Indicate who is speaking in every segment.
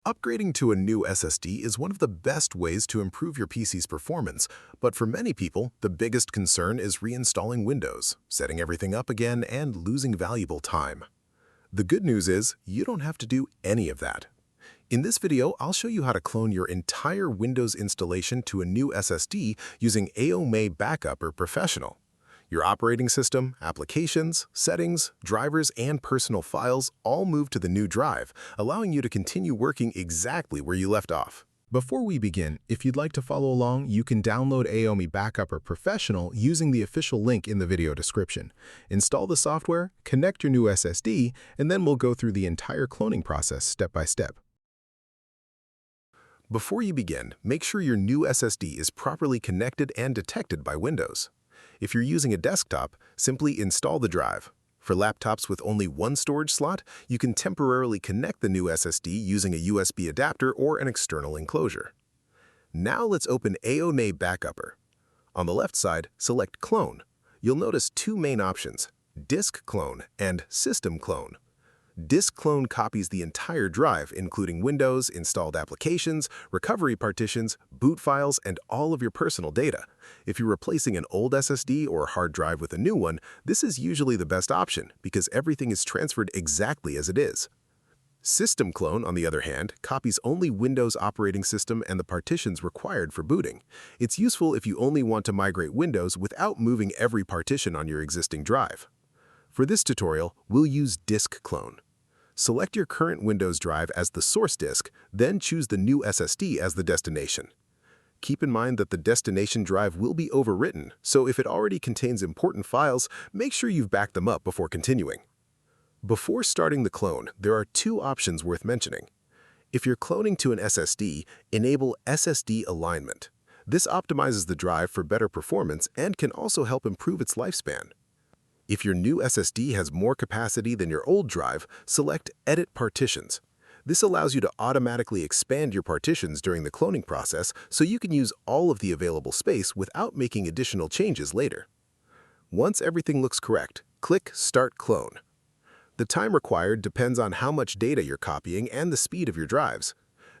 Speaker 1: Upgrading to a new SSD is one of the best ways to improve your PC's performance, but for many people, the biggest concern is reinstalling Windows, setting everything up again, and losing valuable time. The good news is, you don't have to do any of that. In this video, I'll show you how to clone your entire Windows installation to a new SSD using AOMEI Backupper Professional. Your operating system, applications, settings, drivers, and personal files all move to the new drive, allowing you to continue working exactly where you left off. Before we begin, if you'd like to follow along, you can download AOMEI Backupper Professional using the official link in the video description. Install the software, connect your new SSD, and then we'll go through the entire cloning process step by step. Before you begin, make sure your new SSD is properly connected and detected by Windows. If you're using a desktop, simply install the drive. For laptops with only one storage slot, you can temporarily connect the new SSD using a USB adapter or an external enclosure. Now let's open AOMEI Backupper. On the left side, select Clone. You'll notice two main options, Disk Clone and System Clone. Disk Clone copies the entire drive, including Windows, installed applications, recovery partitions, boot files, and all of your personal data. If you're replacing an old SSD or hard drive with a new one, this is usually the best option because everything is transferred exactly as it is. System Clone, on the other hand, copies only Windows operating system and the partitions required for booting. It's useful if you only want to migrate Windows without moving every partition on your existing drive. For this tutorial, we'll use Disk Clone. Select your current Windows drive as the source disk, then choose the new SSD as the destination. Keep in mind that the destination drive will be overwritten, so if it already contains important files, make sure you've backed them up before continuing. Before starting the clone, there are two options worth mentioning. If you're cloning to an SSD, enable SSD Alignment. This optimizes the drive for better performance and can also help improve its lifespan. If your new SSD has more capacity than your old drive, select Edit Partitions. This allows you to automatically expand your partitions during the cloning process so you can use all of the available space without making additional changes later. Once everything looks correct, click Start Clone. The time required depends on how much data you're copying and the speed of your drives.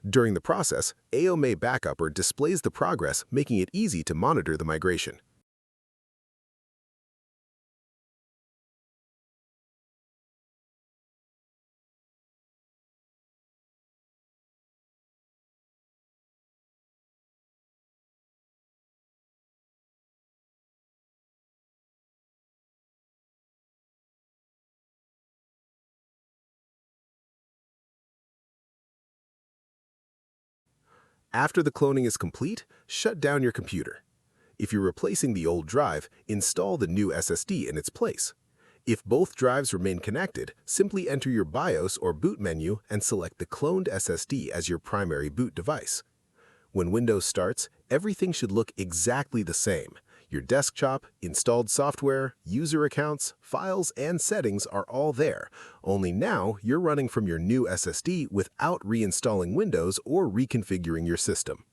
Speaker 1: During the process, AOMEI Backupper displays the progress, making it easy to monitor the migration. After the cloning is complete, shut down your computer. If you're replacing the old drive, install the new SSD in its place. If both drives remain connected, simply enter your BIOS or boot menu and select the cloned SSD as your primary boot device. When Windows starts, everything should look exactly the same. Your desktop, installed software, user accounts, files, and settings are all there. Only now you're running from your new SSD without reinstalling Windows or reconfiguring your system.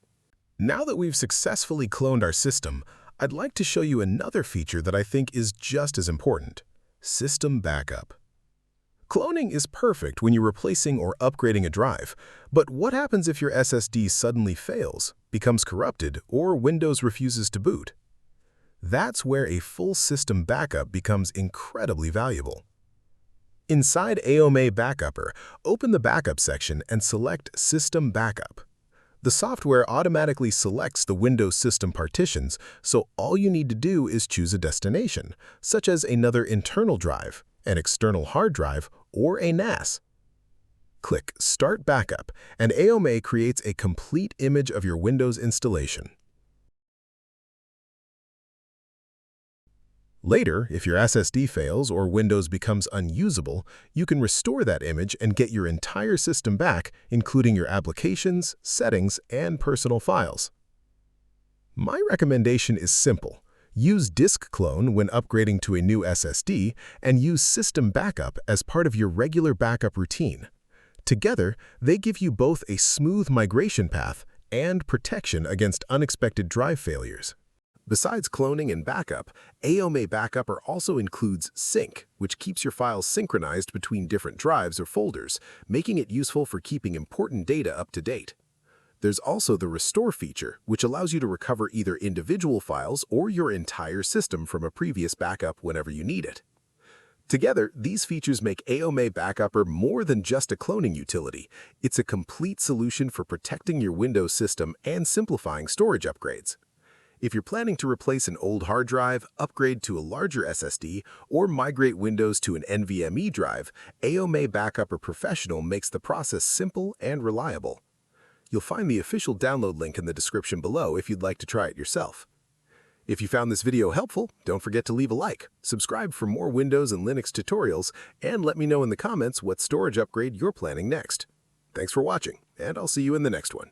Speaker 1: Now that we've successfully cloned our system, I'd like to show you another feature that I think is just as important: System Backup. Cloning is perfect when you're replacing or upgrading a drive, but what happens if your SSD suddenly fails, becomes corrupted, or Windows refuses to boot? That's where a full system backup becomes incredibly valuable. Inside AOMEI Backupper, open the Backup section and select System Backup. The software automatically selects the Windows system partitions, so all you need to do is choose a destination, such as another internal drive, an external hard drive, or a NAS. Click Start Backup, and AOMEI creates a complete image of your Windows installation. Later, if your SSD fails or Windows becomes unusable, you can restore that image and get your entire system back, including your applications, settings, and personal files. My recommendation is simple. Use Disk Clone when upgrading to a new SSD, and use System Backup as part of your regular backup routine. Together, they give you both a smooth migration path and protection against unexpected drive failures. Besides cloning and backup, AOMEI Backupper also includes sync, which keeps your files synchronized between different drives or folders, making it useful for keeping important data up to date. There's also the restore feature, which allows you to recover either individual files or your entire system from a previous backup whenever you need it. Together, these features make AOMEI Backupper more than just a cloning utility. It's a complete solution for protecting your Windows system and simplifying storage upgrades. If you're planning to replace an old hard drive, upgrade to a larger SSD, or migrate Windows to an NVMe drive, AOMEI Backupper Professional makes the process simple and reliable. You'll find the official download link in the description below if you'd like to try it yourself. If you found this video helpful, don't forget to leave a like, subscribe for more Windows and Linux tutorials, and let me know in the comments what storage upgrade you're planning next. Thanks for watching, and I'll see you in the next one.